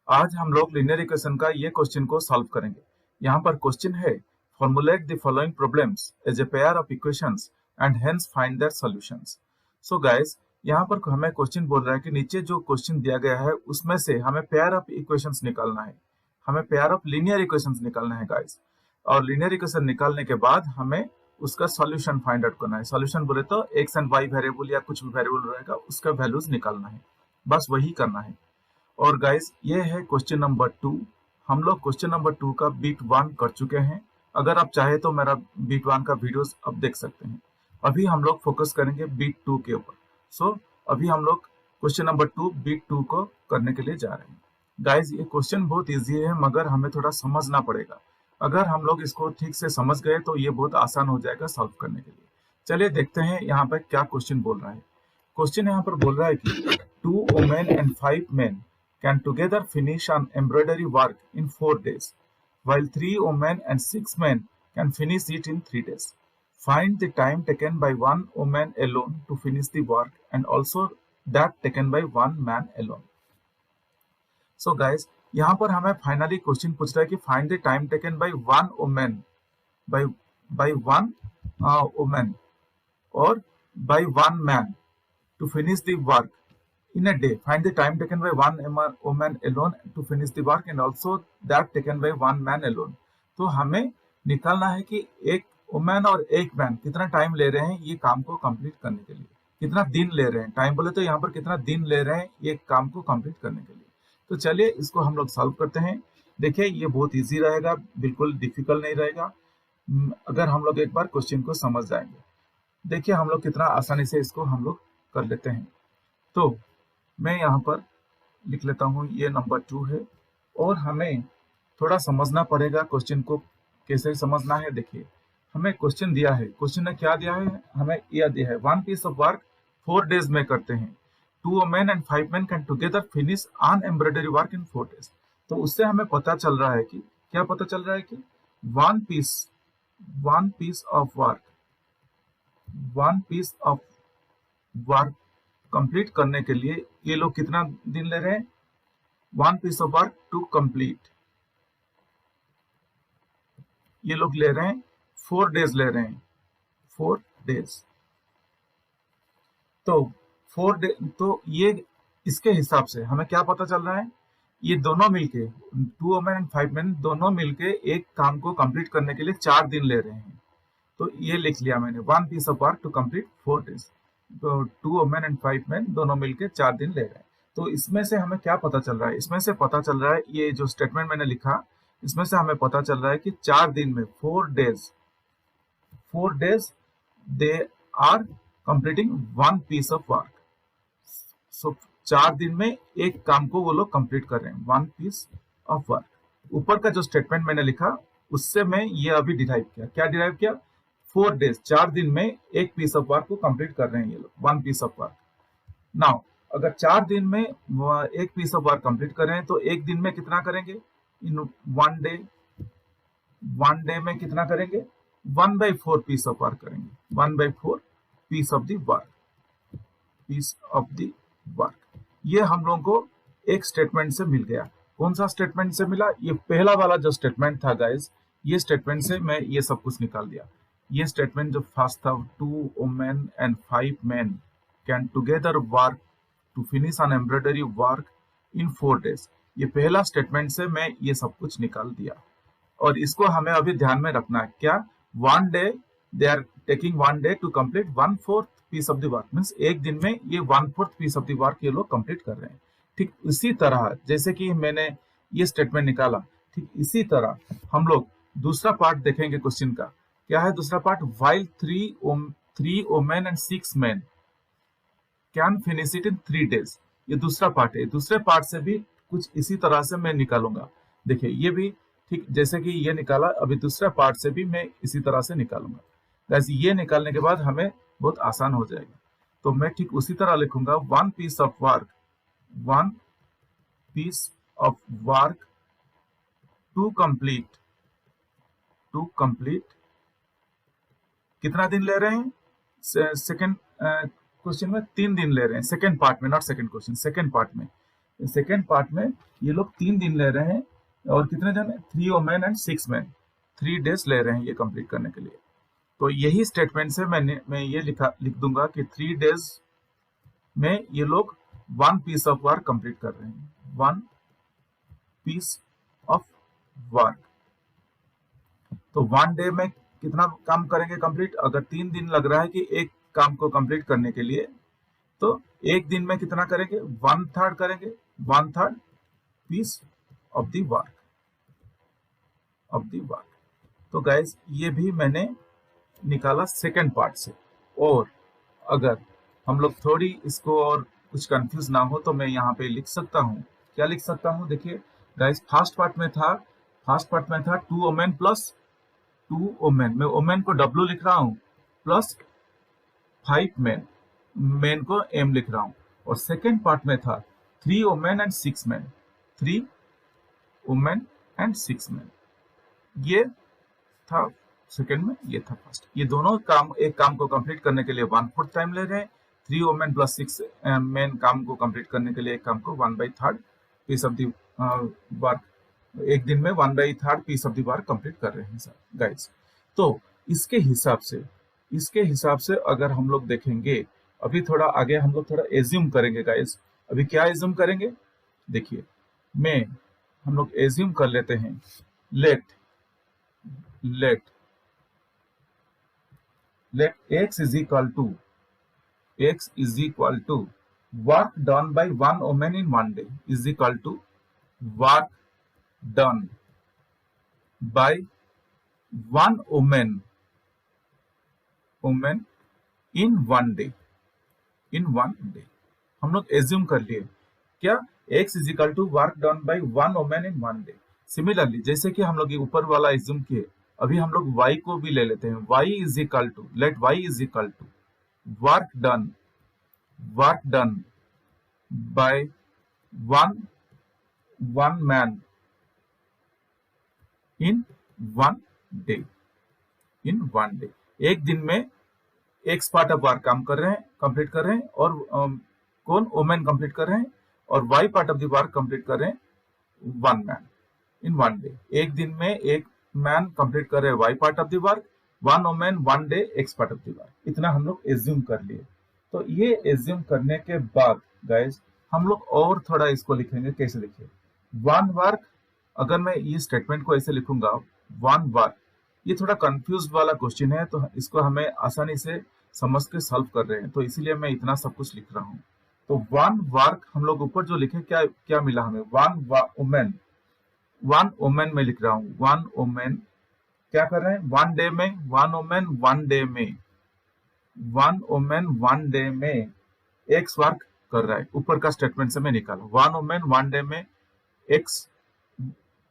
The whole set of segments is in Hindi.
आज हम लोग लीनियर इक्वेशन का ये क्वेश्चन को सॉल्व करेंगे। यहाँ पर क्वेश्चन है, formulate the following problems as a pair of equations and hence find their solutions. So guys, यहाँ पर हमें क्वेश्चन बोल रहा है कि नीचे जो क्वेश्चन दिया गया है उसमें से हमें पेयर ऑफ इक्वेशंस निकालना है, हमें पेयर ऑफ लीनियर इक्वेशंस निकालना है गाइस। और लीनियर इक्वेशन निकालने के बाद हमें उसका सॉल्यूशन फाइंड आउट करना है। सॉल्यूशन बोले तो एक्स एंड वाई वेरिएबल या कुछ भी वेरिएबल रहेगा उसका वैल्यूज निकालना है, बस वही करना है। और गाइस, ये है क्वेश्चन नंबर 2। हम लोग क्वेश्चन नंबर 2 का बीट 1 कर चुके हैं। अगर आप चाहे तो मेरा बीट 1 का वीडियोस अब देख सकते हैं। अभी हम लोग फोकस करेंगे बीट 2 के ऊपर। सो अभी हम लोग क्वेश्चन नंबर 2 बीट 2 को करने के लिए जा रहे हैं। गाइस, ये क्वेश्चन बहुत इजी है मगर हमें थोड़ा समझना पड़ेगा। अगर हम लोग इसको ठीक से समझ गए तो ये बहुत आसान हो जाएगा सॉल्व करने के लिए। चलिए देखते हैं यहाँ पर क्या क्वेश्चन बोल रहा है। क्वेश्चन यहाँ पर बोल रहा है कि 2 women and 5 men can together finish an embroidery work in 4 days, while 3 women and 6 men can finish it in 3 days. Find the time taken by 1 woman alone to finish the work and also that taken by 1 man alone. So guys, यहाँ पर हमें फाइनली क्वेश्चन पूछ रहा है कि find the time taken by 1 woman by 1 woman or by 1 man to finish the work in a day. Find the time taken by 1 woman alone to finish the work and also that taken by 1 man alone. तो हमें निकालना है कि एक वुमेन और एक मैन कितना टाइम ले रहे हैं ये काम को कंप्लीट करने के लिए, कितना दिन ले रहे हैं। टाइम बोले तो यहाँ पर कितना दिन ले रहे हैं ये काम को कंप्लीट करने के लिए। तो चलिए इसको हम लोग सॉल्व करते हैं। देखिए, ये बहुत इजी रहेगा, बिल्कुल डिफिकल्ट नहीं रहेगा अगर हम लोग एक बार क्वेश्चन को समझ जाएंगे। देखिए हम लोग कितना आसानी से इसको हम लोग कर लेते हैं। तो मैं यहाँ पर लिख लेता हूँ, ये नंबर 2 है और हमें थोड़ा समझना पड़ेगा क्वेश्चन को कैसे समझना है। देखिए, हमें क्वेश्चन दिया है, क्वेश्चन ने क्या दिया है, हमें यह दिया है 1 पीस ऑफ वर्क 4 डेज में करते हैं। 2 women and 5 men can together finish an embroidery work in 4 days। तो उससे हमें पता चल रहा है कि क्या पता चल रहा है कि 1 piece of वर्क कंप्लीट करने के लिए ये लोग कितना दिन ले रहे हैं। 1 piece of work to complete ये लोग ले रहे हैं 4 डेज ले रहे हैं, 4 डेज। तो 4 डे, तो ये इसके हिसाब से हमें क्या पता चल रहा है, ये दोनों मिलके 2 women and 5 men दोनों मिलके एक काम को कंप्लीट करने के लिए 4 दिन ले रहे हैं। तो ये लिख लिया मैंने, 1 piece of work to complete 4 days. तो 2 women and 5 men दोनों मिलके 4 दिन ले रहे हैं। तो इसमें से हमें क्या पता चल रहा है, इसमें से पता चल रहा है, ये जो स्टेटमेंट मैंने लिखा इसमें से हमें पता चल रहा है कि 4 दिन में 4 days they are completing 1 piece of work. So 4 दिन में एक काम को वो लोग कंप्लीट कर रहे हैं, 1 पीस ऑफ वर्क। ऊपर का जो स्टेटमेंट मैंने लिखा उससे मैं ये अभी डिराइव किया। क्या डिराइव किया, 4 डेज 4 दिन में एक पीस ऑफ वर्क को कंप्लीट कर रहे हैं ये लोग, 1 पीस ऑफ वर्क। नाउ अगर 4 दिन में एक पीस ऑफ वर्क कंप्लीट कर रहे हैं तो एक दिन में कितना करेंगे, इन 1 डे में कितना करेंगे, 1/4 पीस ऑफ वर्क करेंगे, 1/4 पीस ऑफ द वर्क। ये हम लोगों को एक स्टेटमेंट से मिल गया। कौन सा स्टेटमेंट से मिला, ये पहला वाला जो स्टेटमेंट था गाइस, ये स्टेटमेंट से मैं ये सब कुछ निकाल दिया। ये स्टेटमेंट जो फर्स्ट था, 2 women and 5 men can together work to finish an embroidery work in 4 days, ये पहला स्टेटमेंट से मैं ये सब कुछ निकाल दिया। और इसको हमें अभी ध्यान में रखना है, क्या 1 day they are taking 1 day to complete 1/4 piece of the work, means एक दिन में ये 1/4 पीस ऑफ द वर्क ये लोग कंप्लीट कर रहे हैं। ठीक इसी तरह जैसे कि मैंने ये स्टेटमेंट निकाला, ठीक इसी तरह हम लोग दूसरा पार्ट देखेंगे क्वेश्चन का। क्या है दूसरा part, while 3 women and 6 men can finish it in 3 days। ये दूसरा पार्ट है, दूसरे पार्ट से भी कुछ इसी तरह से मैं निकालूंगा। देखिए ये भी ठीक जैसे कि ये निकाला, अभी दूसरा पार्ट से भी मैं इसी तरह से निकालूंगा। वैसे ये निकालने के बाद हमें बहुत आसान हो जाएगा। तो मैं ठीक उसी तरह लिखूंगा, 1 piece of work to complete कितना दिन ले रहे हैं, सेकंड क्वेश्चन में 3 दिन ले रहे हैं, सेकंड पार्ट में, not second question, second part में सेकेंड पार्ट में ये लोग 3 दिन ले रहे हैं और कितने जन, 3 वुमेन एंड 6 मैन, 3 डेज ले रहे हैं ये कंप्लीट करने के लिए। तो यही स्टेटमेंट से मैं ये लिख दूंगा कि 3 डेज में ये लोग 1 पीस ऑफ वर्क कंप्लीट कर रहे हैं, 1 पीस ऑफ वर्क। तो 1 डे में कितना काम करेंगे कंप्लीट? अगर 3 दिन लग रहा है कि एक काम को कंप्लीट करने के लिए, तो एक दिन में कितना करेंगे? 1/3 करेंगे, 1/3 पीस ऑफ द वर्क, तो गाइज ये भी मैंने निकाला सेकेंड पार्ट से। और अगर हम लोग थोड़ी इसको और कुछ कंफ्यूज ना हो तो मैं यहाँ पे लिख सकता हूँ, क्या लिख सकता हूँ? देखिए गाइज, फर्स्ट पार्ट में था 2 वुमेन प्लस 2 वुमेन, मैं वुमेन को W लिख रहा हूँ, प्लस 5 मेन को M लिख रहा हूँ। और सेकेंड पार्ट में था 3 women and 6 man, 3 women and 6 man, ये था सेकेंड में, ये था फर्स्ट। ये दोनों काम एक काम को कंप्लीट करने के लिए 1/4 टाइम ले रहे हैं। 3 वुमेन प्लस 6 मैन काम को कंप्लीट करने के लिए एक काम को 1/3 पीस ऑफ द वर्क, एक दिन में 1/3 piece of the work complete कर रहे हैं सर गाइस। तो इसके हिसाब से अगर हम लोग देखेंगे, अभी थोड़ा आगे हम लोग थोड़ा एज्यूम करेंगे गाइस। अभी क्या एज्यूम करेंगे? देखिए, हम लोग एज्यूम कर लेते हैं, late x is equal to work done by 1 woman in 1 day is equal to work done by 1 woman in 1 day, हम लोग एज्यूम कर लिए क्या? x is equal to work done by 1 woman in 1 day। Similarly जैसे कि हम लोग ये ऊपर वाला एज्यूम किए, अभी हम लोग y को भी ले लेते हैं। y is equal to, let y is equal to work done by one man in 1 day, एक दिन में x पार्ट ऑफ वर्क काम कर रहे हैं, कंप्लीट कर रहे हैं, और कौन? वुमेन कंप्लीट कर रहे हैं, और y part of the work complete कर रहे हैं 1 मैन इन 1 डे। एक दिन में एक मैन कंप्लीट कर रहे हैं y part of the work, 1 women 1 day x part of the work. इतना हम लोग एज्यूम कर लिए। तो ये एज्यूम करने के बाद गाइस हम लोग और थोड़ा इसको लिखेंगे। कैसे लिखे? 1 वर्क, अगर मैं ये स्टेटमेंट को ऐसे लिखूंगा 1 वर्क, ये थोड़ा कंफ्यूज वाला क्वेश्चन है, तो इसको हमें आसानी से समझ के सॉल्व कर रहे हैं, तो इसीलिए मैं इतना सब कुछ लिख रहा हूँ। तो 1 वर्क हम लोग ऊपर जो लिखे, क्या मिला हमें? 1 वुमेन में लिख रहा हूँ। 1 वुमेन क्या कर रहे हैं? 1 डे में 1 वुमेन 1 डे में 1 वुमेन 1 डे में x वर्क कर रहा है। ऊपर का स्टेटमेंट से मैं निकाला 1 वुमेन 1 डे में x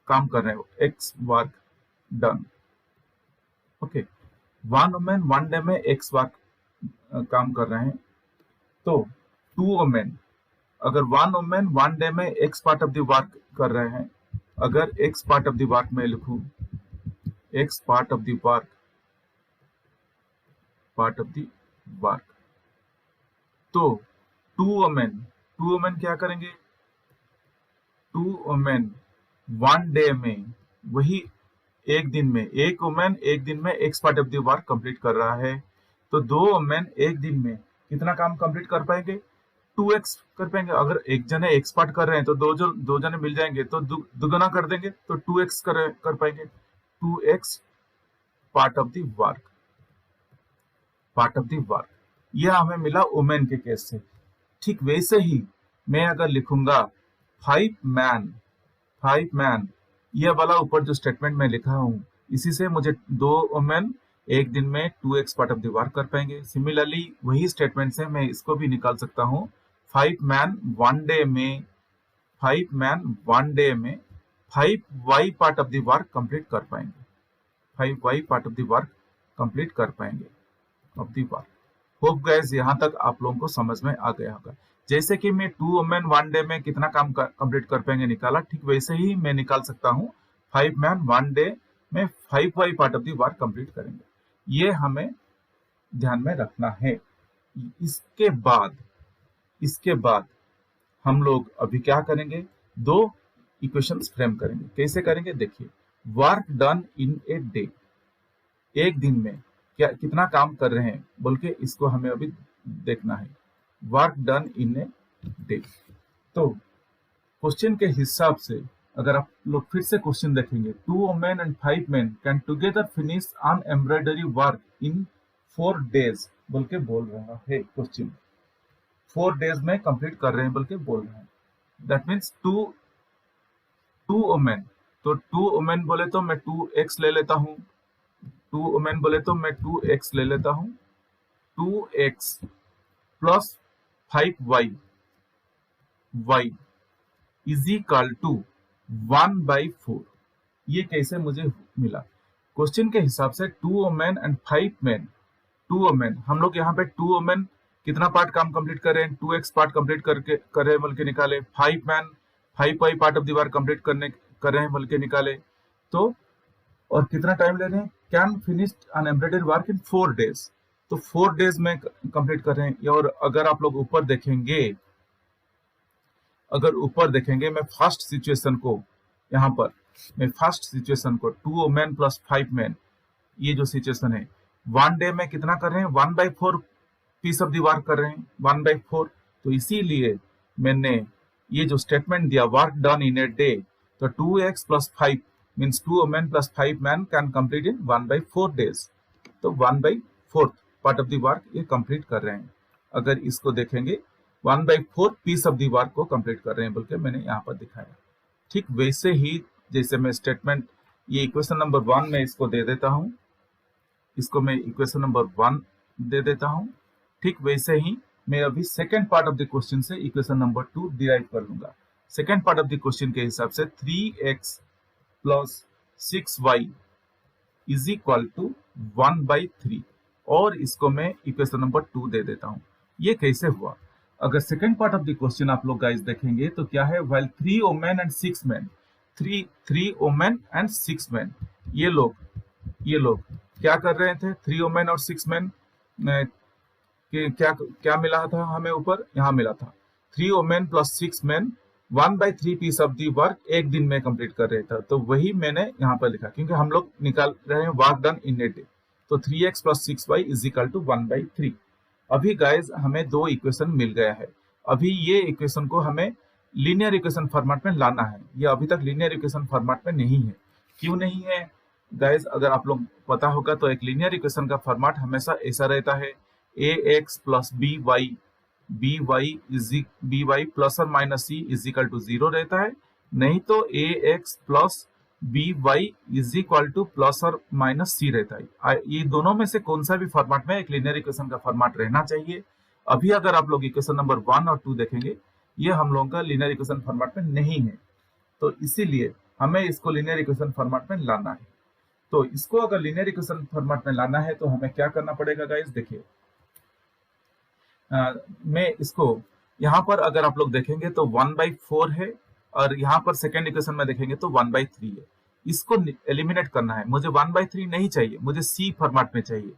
काम कर रहे हैं, x work done. Okay, 1 women 1 day में x वर्क काम कर रहे हैं। तो 2 वुमेन, अगर 1 वुमेन 1 डे में x part of the work कर रहे हैं, अगर x part of the work में लिखूं, x part of the work, तो 2 वुमेन क्या करेंगे? 2 वुमेन 1 डे में, वही एक दिन में, एक वुमेन एक दिन में x part of the work complete कर रहा है। तो 2 वुमेन एक दिन में कितना काम कंप्लीट कर पाएंगे? 2x कर पाएंगे। अगर एक जने x पार्ट कर रहे हैं तो दो जने मिल जाएंगे, तो दुगना कर देंगे, तो 2x कर पाएंगे। 2x part of the work, यह हमें मिला वुमेन के केस से। ठीक वैसे ही मैं अगर लिखूंगा 5 मैन, यह वाला ऊपर जो स्टेटमेंट में लिखा हूं, इसी से मुझे 2 वुमेन एक दिन में 2x part of the work कर पाएंगे। सिमिलरली वही स्टेटमेंट से मैं इसको भी निकाल सकता हूं, 5 मैन 1 डे में 5y part of the work complete कर पाएंगे, 5y part of the work complete कर पाएंगे of the work. Hope guys यहाँ तक आप लोगों को समझ में आ गया होगा। जैसे कि मैं 2 वुमेन 1 डे में कितना काम कंप्लीट कर पाएंगे निकाला, ठीक वैसे ही मैं निकाल सकता हूँ 5 मैन 1 डे में 5y part of the work complete करेंगे। ये हमें ध्यान में रखना है। इसके बाद हम लोग अभी क्या करेंगे, दो इक्वेशंस फ्रेम करेंगे। कैसे करेंगे देखिए, work done in a day, एक दिन में क्या कितना काम कर रहे हैं बोल के इसको हमें अभी देखना है, work done in a day. तो क्वेश्चन के हिसाब से अगर आप लोग फिर से क्वेश्चन देखेंगे, 2 women and 5 men can together finish on embroidery work in 4 days बोल के बोल रहा है क्वेश्चन, 4 days में कंप्लीट कर रहे हैं बोल के बोल रहे हैं। दैट मीन्स टू वुमेन, तो 2 women बोले तो मैं 2x ले लेता हूँ, 2 women बोले तो मैं 2x ले लेता हूँ, 2x plus 5y is equal to 1/4। ये कैसे मुझे मिला, क्वेश्चन के हिसाब से 2 women and 5 men, 2 women हम लोग यहाँ पे 2 women कितना पार्ट काम कंप्लीट कर रहे हैं, 2x पार्ट कंप्लीट करके कर रहे हैं बोल के निकाले, 5 men 5y part of the work complete कर रहे हैं बोल के निकाले। तो और कितना टाइम ले रहे हैं, can finish an embroidery work in 4 days, तो 4 days में कंप्लीट कर रहे हैं। और अगर आप लोग ऊपर देखेंगे, अगर ऊपर देखेंगे मैं फर्स्ट सिचुएशन को, यहाँ पर मैं फर्स्ट सिचुएशन को 2 women प्लस 5 men, ये जो सिचुएशन है 1 day में कितना कर रहे हैं, 1/4 पीस ऑफ द वर्क कर रहे हैं, 1/4। तो इसीलिए मैंने ये जो स्टेटमेंट दिया work done in a day, तो 2x plus 5 means 2 women plus 5 men can complete in 1/4 days, तो 1/4 पार्ट ऑफ द वर्क ये कंप्लीट कर रहे हैं। अगर इसको देखेंगे 1/4 पीस ऑफ द वर्क को कंप्लीट कर रहे हैं बोल के मैंने यहाँ पर दिखाया। ठीक वैसे ही जैसे मैं स्टेटमेंट, ये इक्वेशन नंबर 1 में इसको दे देता हूँ, इसको मैं इक्वेशन नंबर 1 दे देता हूँ। ठीक वैसे ही मैं अभी second part of the question से इक्वेशन नंबर 2 डिराइव कर लूंगा। Second part of the question के हिसाब से 3x plus 6y is equal to 1/3, और इसको मैं इक्वेशन नंबर 2 दे देता हूँ। ये कैसे हुआ, अगर second part of the question आप लोग गाइस देखेंगे तो क्या है, while 3 women and 6 men, 3 women and 6 men, ये लोग क्या कर रहे थे, 3 women और 6 men कि क्या मिला था हमें ऊपर, यहाँ मिला था 3 women plus 6 men 1/3 piece of the work एक दिन में कंप्लीट कर रहे थे। तो वही मैंने यहाँ पर लिखा, क्योंकि हम लोग निकाल रहे हैं work done in a day, तो 3x plus 6y is equal to 1/3। अभी गाइज हमें दो इक्वेशन मिल गया है। अभी ये इक्वेशन को हमें लीनियर इक्वेशन फॉर्मेट में लाना है। ये अभी तक लीनियर इक्वेशन फॉर्मेट में नहीं है। क्यों नहीं है गाइज, अगर आप लोग पता होगा तो एक लीनियर इक्वेशन का फॉर्मेट हमेशा ऐसा रहता है, ax प्लस by प्लस और minus c is equal to 0 रहता है, नहीं तो ax plus by is equal to plus और माइनस c रहता है। ये दोनों में से कौन सा भी फॉर्मेट में एक लीनियर इक्वेशन का फॉर्मेट रहना चाहिए। अभी अगर आप लोग इक्वेशन नंबर 1 और 2 देखेंगे, ये हम लोगों का लीनियर इक्वेशन फॉर्मेट में नहीं है, तो इसीलिए हमें इसको लीनियर इक्वेशन फॉर्मेट में लाना है। तो इसको अगर लीनियर इक्वेशन फॉर्मेट में लाना है तो हमें क्या करना पड़ेगा गाइस, देखिए मैं इसको यहाँ पर अगर आप लोग देखेंगे तो 1/4 है, और यहाँ पर सेकेंड इक्वेशन में देखेंगे तो 1/3 है। इसको एलिमिनेट करना है, मुझे 1/3 नहीं चाहिए, मुझे सी फॉर्मेट में चाहिए,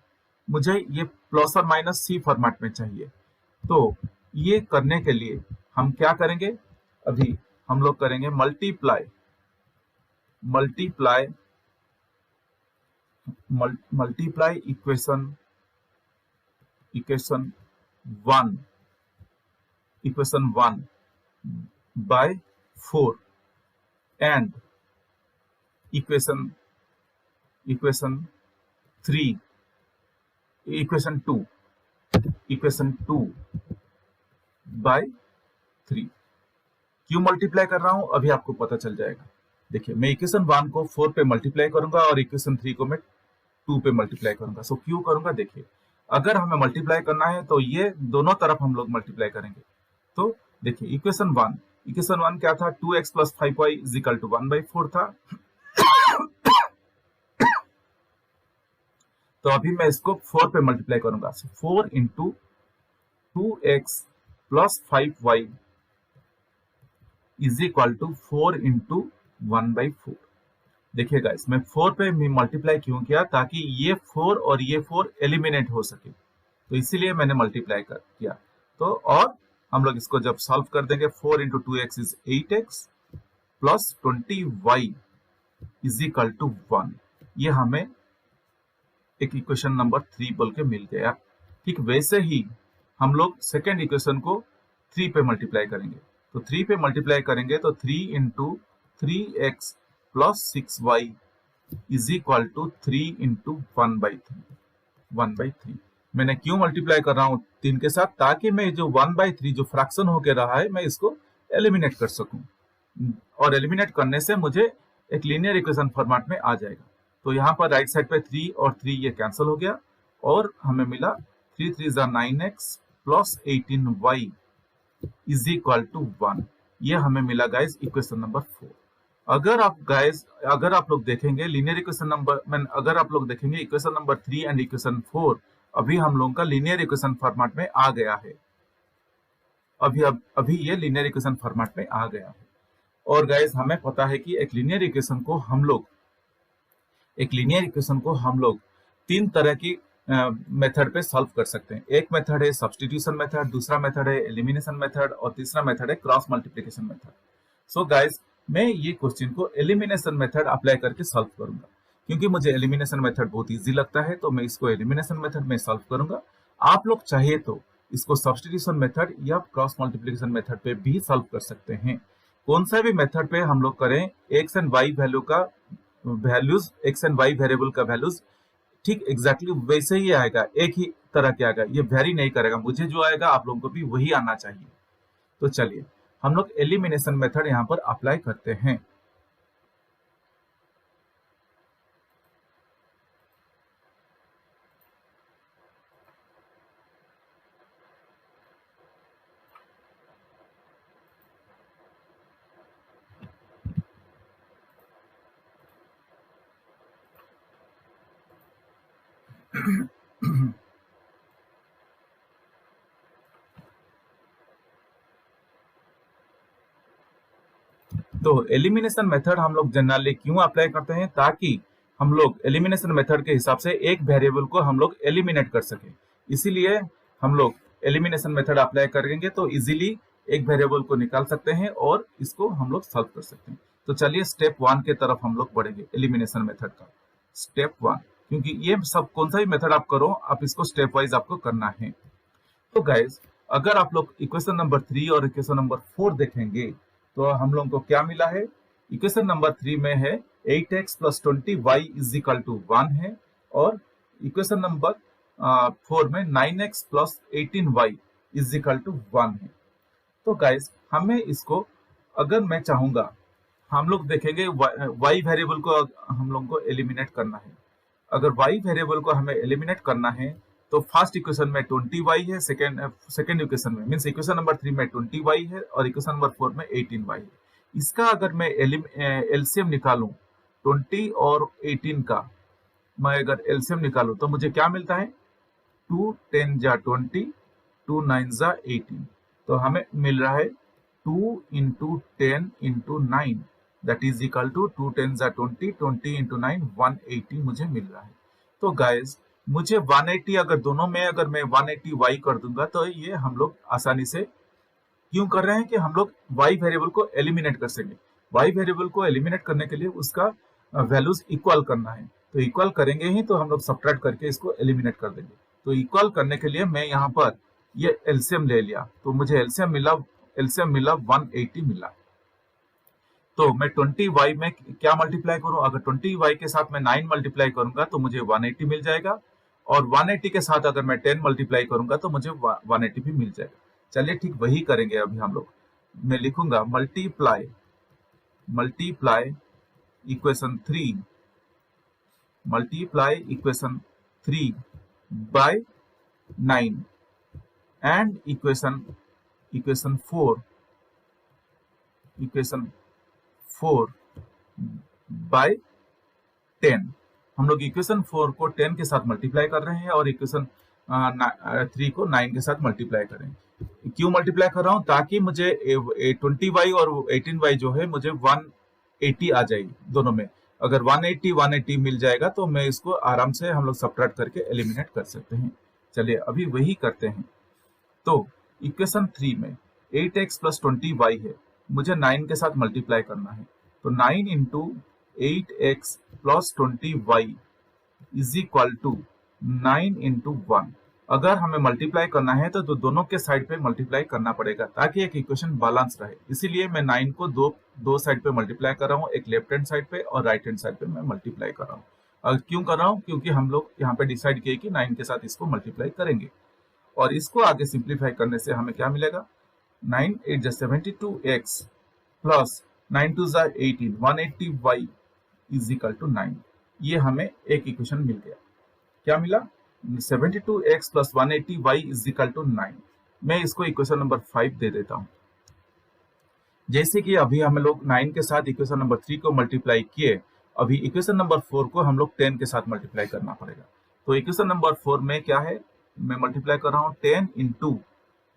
मुझे ये प्लस और माइनस सी फॉर्मेट में चाहिए। तो ये करने के लिए हम क्या करेंगे, अभी हम लोग करेंगे multiply equation 1 by 4 and equation 2 by 3। क्यों मल्टीप्लाई कर रहा हूं अभी आपको पता चल जाएगा। देखिए मैं इक्वेशन 1 को 4 पे मल्टीप्लाई करूंगा और इक्वेशन 3 को मैं 2 पे मल्टीप्लाई करूंगा। सो क्यों करूंगा, देखिए अगर हमें मल्टीप्लाई करना है तो ये दोनों तरफ हम लोग मल्टीप्लाई करेंगे। तो देखिए इक्वेशन 1 क्या था, 2x plus 5y is equal to 1/4 था। तो अभी मैं इसको 4 पे मल्टीप्लाई करूंगा, 4 into 2x plus 5y is equal to 4 into 1/4। देखिए गाइस मैं 4 पे मल्टीप्लाई क्यों किया, ताकि ये 4 और ये 4 एलिमिनेट हो सके, तो इसीलिए मैंने मल्टीप्लाई किया। तो और हम लोग इसको जब सॉल्व कर देंगे 4 into 2x is 8x plus 20y is equal to 1, ये हमें एक इक्वेशन नंबर 3 बोल के मिल गया। ठीक वैसे ही हम लोग सेकेंड इक्वेशन को 3 पे मल्टीप्लाई करेंगे, तो 3 पे मल्टीप्लाई करेंगे तो 3 into 3x plus 6y is equal to 3 into 1/3। मैंने क्यों मल्टीप्लाई कर रहा हूँ 3 के साथ, ताकि मैं जो 1/3 जो फ्रैक्शन होके रहा है मैं इसको एलिमिनेट कर सकूं, और एलिमिनेट करने से मुझे एक लीनियर इक्वेशन फॉर्मेट में आ जाएगा। तो यहाँ पर राइट साइड पे 3 और 3 ये कैंसिल हो गया और हमें मिला 3 3 9x plus 18y is equal to 1, ये हमें मिला गाइज इक्वेशन नंबर 4। अगर आप लोग देखेंगे लीनियर इक्वेशन नंबर अगर आप लोग देखेंगे इक्वेशन नंबर 3 एंड इक्वेशन 4 अभी हम लोगों का लीनियर इक्वेशन फॉर्मेट में आ गया है, अभी ये लीनियर इक्वेशन फॉर्मेट में आ गया है। और गाइज हमें पता है कि एक लीनियर इक्वेशन को हम लोग 3 तरह की मेथड पे सॉल्व कर सकते हैं। एक मेथड है सब्स्टिट्यूशन मेथड, दूसरा मेथड है एलिमिनेशन मेथड और तीसरा मेथड है cross multiplication method. So guys मैं ये क्वेश्चन को एलिमिनेशन मेथड अप्लाई करके सॉल्व करूंगा, क्योंकि मुझे एलिमिनेशन मेथड बहुत इजी लगता है, तो मैं इसको एलिमिनेशन मेथड में सॉल्व करूंगा। आप लोग चाहिए तो इसको सब्स्टिट्यूशन मेथड या क्रॉस मल्टीप्लिकेशन मेथड पे भी सॉल्व कर सकते हैं। कौन सा भी मेथड पे हम लोग करें, एक्स एंड वाई वेरिएबल का वैल्यूज ठीक एग्जैक्टली वैसे ही आएगा, एक ही तरह के आएगा, ये वेरी नहीं करेगा। मुझे जो आएगा आप लोगों को भी वही आना चाहिए। तो चलिए हम लोग एलिमिनेशन मेथड यहाँ पर अप्लाई करते हैं। तो एलिमिनेशन मेथड हम लोग जनरली क्यों अप्लाई करते हैं, ताकि हम लोग एलिमिनेशन मेथड के हिसाब से एक वेरिएबल को हम लोग एलिमिनेट कर सके। इसीलिए हम लोग एलिमिनेशन मेथड अप्लाई करेंगे तो इजीली एक वेरिएबल को निकाल सकते हैं और इसको हम लोग सॉल्व कर सकते हैं। तो चलिए स्टेप 1 के तरफ हम लोग बढ़ेंगे एलिमिनेशन मेथड का। स्टेप 1, क्योंकि ये सब कौन सा भी मेथड आप करो, आप इसको स्टेप वाइज आपको करना है। तो गाइज अगर आप लोग इक्वेशन नंबर 3 और इक्वेशन नंबर 4 देखेंगे तो हम लोगों को क्या मिला है। इक्वेशन नंबर 3 में है 8x plus 20y is equal to 1 है, और इक्वेशन नंबर 4 में 9x plus 18y is equal to 1 है। तो गाइज हमें इसको, अगर मैं चाहूंगा, हम लोग देखेंगे y वेरिएबल को हम लोगों को एलिमिनेट करना है। अगर y वेरिएबल को हमें एलिमिनेट करना है तो फर्स्ट इक्वेशन में 20y है, सेकेंड इक्वेशन में मींस इक्वेशन नंबर 3 में 20y है और इक्वेशन नंबर 4 में 18y है। इसका अगर मैं एलसीएम निकालूं 20 और 18 का, मैं अगर एलसीएम निकालूं तो मुझे क्या मिलता है, 2 10 जा 20, 2 9 जा 18, तो हमें मिल रहा है 2 into 10 into 9 that is equal to 2 10 जा 20, 20 इंटू 9 180 मुझे मिल रहा है। तो गाइज मुझे 180, अगर दोनों में अगर मैं 180y कर दूंगा तो ये हम लोग आसानी से क्यों कर रहे हैं कि हम लोग y वेरिएबल को एलिमिनेट कर सकेंगे। y वेरिएबल को एलिमिनेट करने के लिए उसका वैल्यूज इक्वल करना है, तो इक्वल करेंगे ही तो हम लोग सब्ट्रैक्ट करके इसको एलिमिनेट कर देंगे। तो इक्वल करने के लिए मैं यहाँ पर ये एलसीएम ले लिया, तो मुझे एलसीएम मिला 180 मिला। तो मैं 20y में क्या मल्टीप्लाई करूं, अगर 20y के साथ मैं 9 मल्टीप्लाई करूंगा तो मुझे 180 मिल जाएगा, और 180 के साथ अगर मैं 10 मल्टीप्लाई करूंगा तो मुझे 180 भी मिल जाएगा। चलिए ठीक वही करेंगे अभी हम लोग। मैं लिखूंगा multiply equation 3 by 9 and equation 4 by 10। हम लोग इक्वेशन 4 को 10 के साथ मल्टीप्लाई कर रहे हैं और इक्वेशन 3 को 9 के साथ मल्टीप्लाई करें। क्यों मल्टीप्लाई कर रहा हूं, ताकि मुझे 20y और 18y जो है मुझे 180 आ जाएगी दोनों में। अगर 180 मिल जाएगा तो मैं इसको आराम से हम लोग सब्ट्रैक्ट करके एलिमिनेट कर सकते हैं। चलिए अभी वही करते हैं। तो इक्वेशन 3 में 8x प्लस 20y है, मुझे 9 के साथ मल्टीप्लाई करना है। तो 9 into 8x plus 20y is equal to 9 into 1। अगर हमें मल्टीप्लाई करना है तो दोनों के साइड पे मल्टीप्लाई करना पड़ेगा ताकि एक इक्वेशन बैलेंस रहे। इसीलिए मैं 9 को दो साइड पे मल्टीप्लाई कर रहा हूँ, एक लेफ्ट हैंड साइड पे और राइट हैंड साइड पे मैं मल्टीप्लाई कर रहा हूँ। और क्यों कर रहा हूँ? क्योंकि हम लोग यहाँ पे डिसाइड किए कि 9 के साथ इसको मल्टीप्लाई करेंगे और इसको आगे सिंप्लीफाई करने से हमें क्या मिलेगा? 9 8 72x plus 9 2 18 180y is equal to 9। ये हमें एक इक्वेशन मिल गया। क्या मिला? 72x plus 180y is equal to 9। मैं इसको इक्वेशन नंबर 5 दे देता हूं। जैसे कि अभी हम लोग 9 के साथ इक्वेशन नंबर 3 को मल्टीप्लाई किए, अभी इक्वेशन नंबर 4 को हम लोग 10 के साथ मल्टीप्लाई करना पड़ेगा। तो इक्वेशन नंबर 4 में क्या है? मैं मल्टीप्लाई कर रहा हूँ 10 into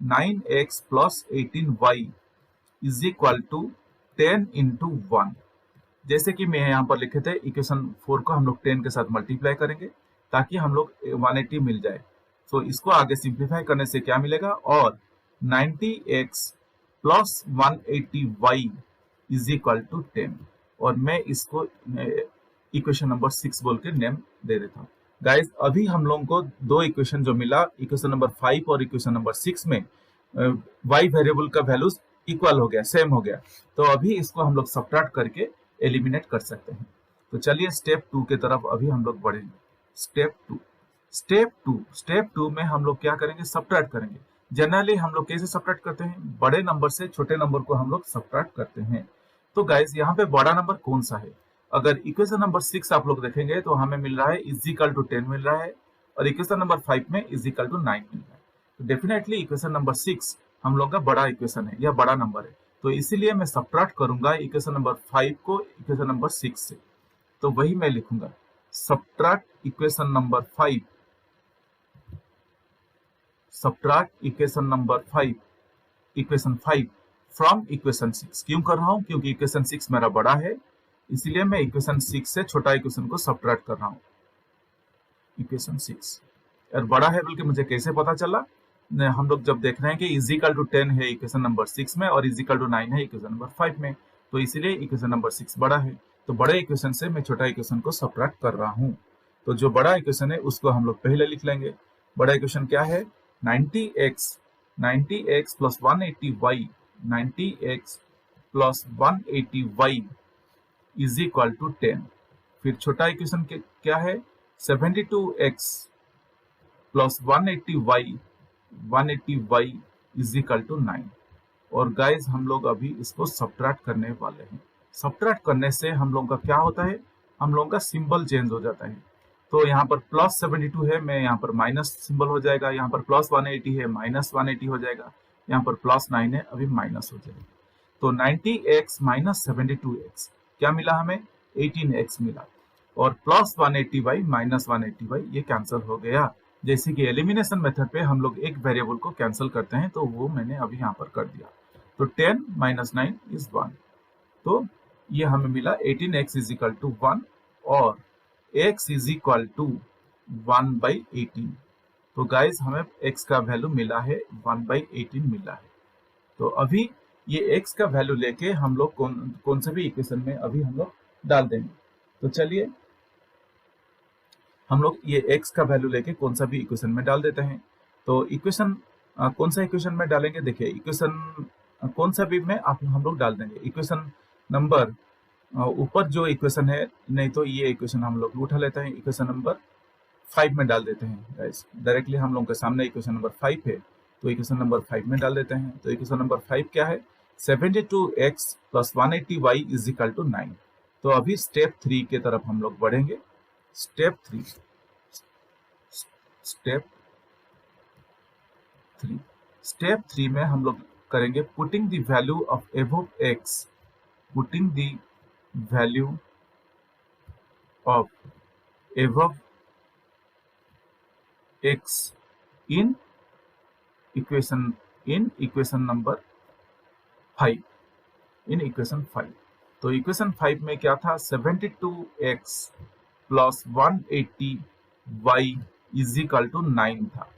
9x plus 18y is equal to 10 into 1। जैसे कि मैं यहाँ पर लिखे थे, इक्वेशन 4 को हम लोग 10 के साथ मल्टीप्लाई करेंगे ताकि हम लोग 180 मिल जाए। तो इसको आगे सिंप्लीफाई करने से क्या मिलेगा? और 90x plus 180y is equal to 10। और मैं इसको इक्वेशन नंबर 6 बोल के नेम दे देता हूँ। गाइस, अभी हम लोगों को दो इक्वेशन जो मिला, इक्वेशन नंबर 5 और इक्वेशन नंबर 6 में y वेरिएबल का वैल्यूज इक्वल हो गया, सेम हो गया। तो अभी इसको हम लोग सब्ट्रैक्ट करके एलिमिनेट कर सकते हैं। तो चलिए स्टेप 2 के तरफ अभी हम लोग बढ़ेंगे। स्टेप टू में हम लोग क्या करेंगे? सब्ट्रैक्ट करेंगे। जनरली हम लोग कैसे सब्ट्रैक्ट करते हैं? बड़े नंबर से छोटे नंबर को हम लोग सब्ट्रैक्ट करते हैं। तो गाइस, यहाँ पे बड़ा नंबर कौन सा है? अगर इक्वेशन नंबर 6 आप लोग देखेंगे तो हमें मिल रहा है इज इक्वल टू 10 मिल रहा है और इक्वेशन नंबर 5 में इज इक्वल टू 9 मिल रहा है। तो डेफिनेटली इक्वेशन नंबर 6 हम लोग का बड़ा इक्वेशन है या बड़ा नंबर है। तो इसीलिए मैं सब्ट्रैक्ट करूंगा इक्वेशन नंबर 5 को इक्वेशन नंबर 6 से। तो वही मैं लिखूंगा, subtract equation number 5, subtract equation number 5, equation 5 from equation 6। क्यों कर रहा हूं? क्योंकि इक्वेशन 6 मेरा बड़ा है, इसलिए मैं इक्वेशन 6 से छोटा इक्वेशन को सब्ट्रैक्ट कर रहा हूं। इक्वेशन 6 और बड़ा है बोल के मुझे कैसे पता चला? हम लोग जब देख रहे हैं कि इज इक्वल टू 10 है इक्वेशन नंबर 6 में और इज इक्वल टू 9 है इक्वेशन नंबर 5 में, तो इसीलिए इक्वेशन नंबर 6 बड़ा है। तो बड़े इक्वेशन से मैं छोटा इक्वेशन को सब्ट्रैक्ट कर रहा हूं। तो जो बड़ा इक्वेशन है उसको हम लोग पहले लिख लेंगे। बड़ा इक्वेशन क्या है? 90x plus 180y, 90x plus 180y is equal to 10। फिर छोटा इक्वेशन क्या है? 72x plus 180y is equal to 9। और गाइज, हम लोग अभी इसको सब्ट्रैक्ट करने वाले हैं। सब्ट्रैक्ट करने से हम लोगों का क्या होता है? हम लोगों का सिंबल चेंज हो जाता है। तो यहाँ पर प्लस 72 है, मैं यहाँ पर माइनस सिंबल हो जाएगा। यहाँ पर प्लस 180 है, माइनस 180 हो जाएगा। यहाँ पर प्लस 9 है, अभी माइनस हो जाएगा। तो 90x माइनस 72x क्या मिला हमें? 18x मिला। और प्लस 180y माइनस 180y ये कैंसिल हो गया। जैसे कि एलिमिनेशन मेथड पे हम लोग एक वेरिएबल को कैंसिल करते हैं, तो वो मैंने अभी यहाँ पर कर दिया। तो 10 माइनस 9 इज 1। तो ये हमें मिला 18x इज इक्वल टू 1 और x इज इक्वल टू 1/18। तो गाइज, हमें x का वैल्यू मिला है 1/18 मिला है। तो अभी ये x का वैल्यू लेके हम लोग कौन से भी इक्वेशन में अभी हम लोग डाल देंगे। तो चलिए हम लोग ये x का वैल्यू लेके कौन सा भी इक्वेशन में डाल देते हैं। तो इक्वेशन कौन सा इक्वेशन में डालेंगे? देखिए, इक्वेशन कौन सा भी में हम लोग डाल देंगे। इक्वेशन नंबर ऊपर जो इक्वेशन है, नहीं तो ये इक्वेशन हम लोग उठा लेते हैं, इक्वेशन नंबर 5 में डाल देते हैं। गाइस, डायरेक्टली हम लोग के सामने इक्वेशन नंबर 5 है, तो इक्वेशन नंबर 5 में डाल देते हैं। तो इक्वेशन नंबर 5 क्या है? 72x plus 180y is equal to 9। तो अभी स्टेप 3 के तरफ हम लोग बढ़ेंगे। स्टेप 3 में हम लोग करेंगे putting the value of above x, putting the value of above x in equation number 5, in equation 5। तो इक्वेशन 5 में क्या था? 72x plus 180y is equal to 9 था।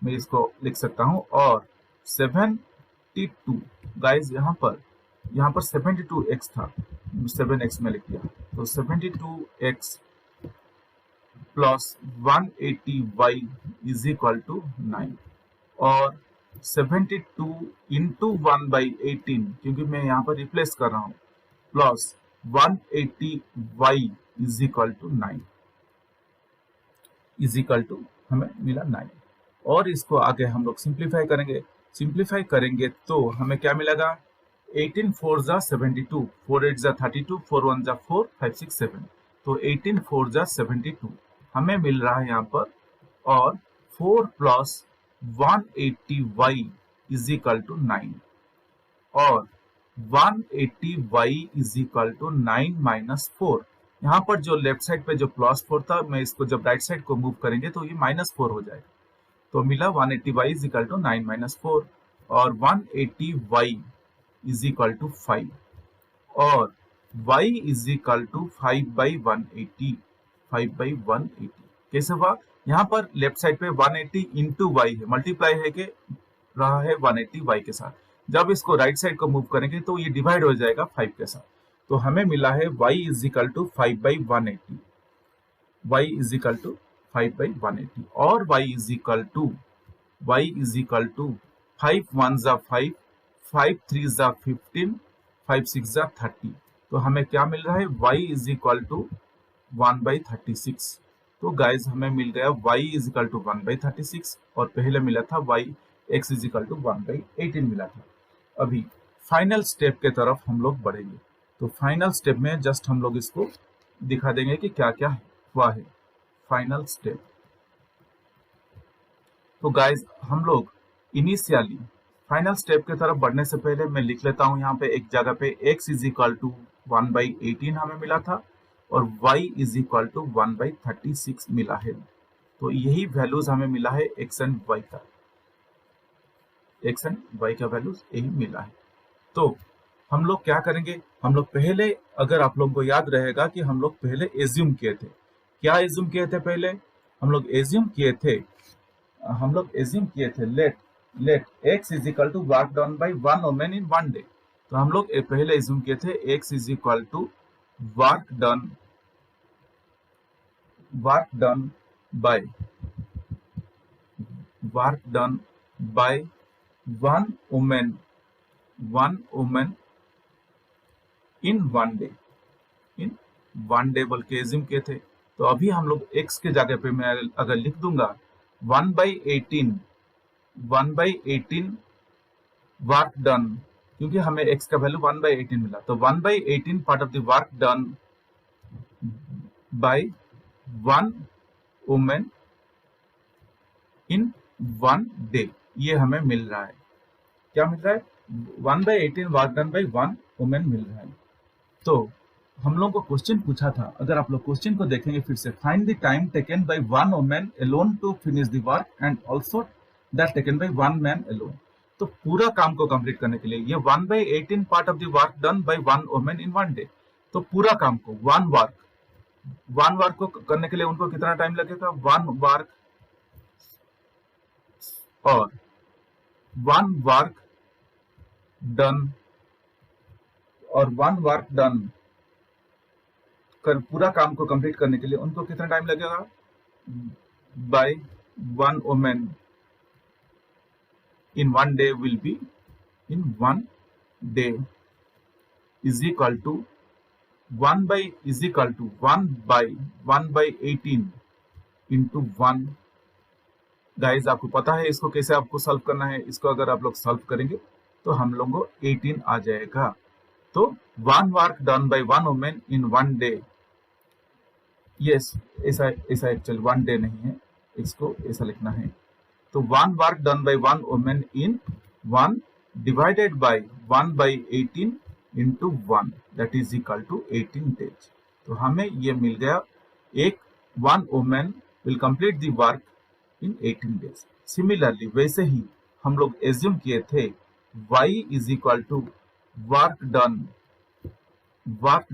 मैं इसको लिख सकता हूं। और 72 गाइज, यहाँ पर 72x था, 7x में लिख दिया, तो 72x plus 180y is equal to 9, और 72 इंटू 1/18, क्योंकि मैं यहाँ पर रिप्लेस कर रहा हूँ, plus 180y is equal to 9, is equal to हमें मिला 9। और इसको आगे हम लोग सिंप्लीफाई करेंगे तो हमें क्या मिलेगा, 18 4 जा 72, 4 8 जा 32, 4 1 जा 4, 5 6 7, तो 18 4 जा 72 हमें मिल रहा है यहाँ पर, और 4 plus 180y is equal to 9, और 180y is equal to 9 minus 4। यहाँ पर जो लेफ्ट साइड पे जो +4 था, मैं इसको जब राइट साइड को मूव करेंगे तो ये -4 हो जाएगा, तो मिला 180y is equal to 9 minus 4, और 180y इज इक्वल टू 5, और y इज इक्वल टू 5/180, 5/180। कैसे हुआ, यहाँ पर लेफ्ट साइड पे 180 इंटू वाई है, मल्टीप्लाई है के रहा है 180y के साथ, जब इसको राइट साइड को मूव करेंगे तो ये डिवाइड हो जाएगा 5 के साथ, तो हमें मिला है y is equal to 5/180, y is equal to 5/180, और y इज इक्वल टू 5 1 जा 5, 5 3 जा 15, 5 6 जा 30, तो हमें क्या मिल रहा है, y इज इक्वल टू 1/36। तो गाइज हमें मिल गया y इज इक्वल टू 1/36, और पहले मिला था y x is equal to 1/18 मिला था। अभी फाइनल स्टेप के तरफ हम लोग बढ़ेंगे, तो फाइनल स्टेप में जस्ट हम लोग इसको दिखा देंगे कि क्या क्या हुआ है फाइनल स्टेप। तो गाइज हम लोग इनिशियली फाइनल स्टेप की तरफ बढ़ने से पहले मैं लिख लेता हूं, यहाँ पे एक जगह पे x इज इक्वल टू 1/18 हमें मिला था, और y इज इक्वल टू 1/36 मिला है, तो यही वैल्यूज हमें मिला है x एंड y का, x एंड y का वैल्यूज यही मिला है। तो हम लोग क्या करेंगे, हम लोग पहले, अगर आप लोगों को याद रहेगा कि हम लोग पहले एज्यूम किए थे, क्या एज्यूम किए थे पहले, हम लोग एज्यूम किए थे let x is equal to work done by 1 women in 1 day. तो हम लोग पहले एज्यूम किए थे x is equal to work done by 1 women in 1 day बोल के एज्यूम किए थे। तो अभी हम लोग x के जगह पे मैं अगर लिख दूंगा 1/18 वर्क डन, क्योंकि हमें x का वैल्यू 1/18 मिला, तो 1/18 part of the work done by 1 women in 1 day, ये हमें मिल रहा है, क्या मिल रहा है, 1/18 वर्क डन बाय 1 वुमेन मिल रहा है। तो हम लोगों को क्वेश्चन पूछा था, अगर आप लोग क्वेश्चन को देखेंगे फिर से, find the time taken by 1 woman alone to finish the work and also that taken by 1 man alone. तो पूरा काम को कंप्लीट करने के लिए ये 1/18 part of the work done by 1 woman in 1 day, तो पूरा काम को वन वर्क को करने के लिए उनको कितना टाइम लगेगा, 1 वर्क और 1 वर्क डन, और 1 वर्क डन पूरा काम को कंप्लीट करने के लिए उनको कितना टाइम लगेगा, by 1 women in 1 day will be in 1 day is equal to 1/18 into 1। Guys आपको पता है इसको कैसे आपको सॉल्व करना है, इसको अगर आप लोग सॉल्व करेंगे तो हम लोगों को 18 आ जाएगा। तो 1 work done by 1 women in 1 day, yes ऐसा एक्चुअल 1 डे नहीं है, इसको ऐसा लिखना है, तो 1 work done by 1 women in 1 divided by 1/18 into 1 that is equal to 18 days. तो हमें ये मिल गया, 1 women will complete the work in 18 days. Similarly वैसे ही हम लोग एज्यूम किए थे y is equal to work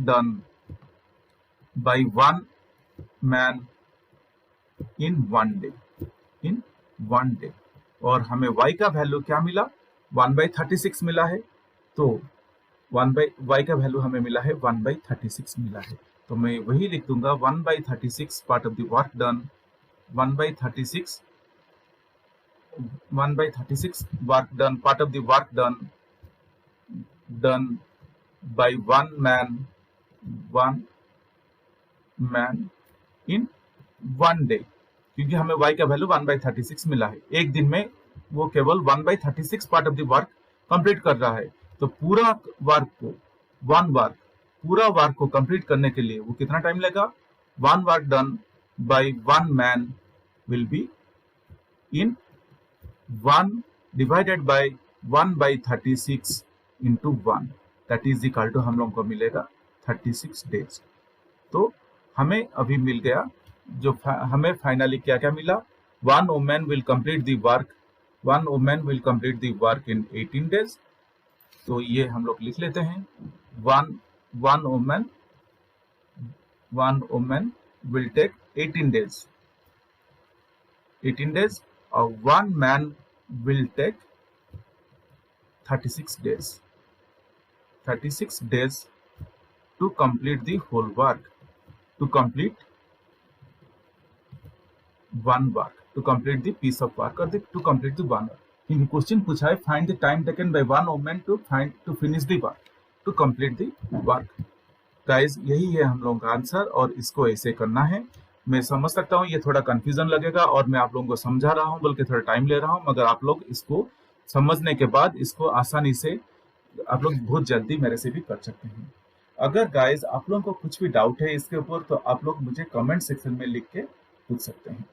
done by 1 man in 1 day, और हमें y का वैल्यू क्या मिला, 1/36 मिला है, तो 1/y का वैल्यू हमें मिला है 1/36 मिला है, तो मैं वही लिख दूंगा 1/36 part of the work done, 1/36 work done, part of the work done by one man in 1 day, क्योंकि हमें y का वैल्यू 1/36 मिला है। एक दिन में वो केवल 1/36 part of the work complete कर रहा है, तो पूरा वर्क को कंप्लीट करने के लिए वो कितना टाइम लेगा? 1 work done by 1 man will be in 1 divided by 1/36 into 1, that is equal to हम लोगों को मिलेगा 36 डेज। तो हमें अभी मिल गया, जो हमें फाइनली क्या क्या मिला, one woman will complete the work in 18 days। तो ये हम लोग लिख लेते हैं, one woman will take 18 days और one man will take 36 days to complete the whole work, to complete one work, to complete the piece of work or to complete the one work। क्योंकि क्वेश्चन पूछा है find the time taken by one woman to finish the work, to complete the work. Guys यही है हम लोगों का आंसर, और इसको ऐसे करना है। मैं समझ सकता हूँ ये थोड़ा कंफ्यूजन लगेगा और मैं आप लोगों को समझा रहा हूँ, बल्कि थोड़ा टाइम ले रहा हूँ, मगर आप लोग इसको समझने के बाद इसको आसानी से आप लोग बहुत जल्दी मेरे से भी कर सकते हैं। अगर गाइस आप लोगों को कुछ भी डाउट है इसके ऊपर, तो आप लोग मुझे कमेंट सेक्शन में लिख के पूछ सकते हैं।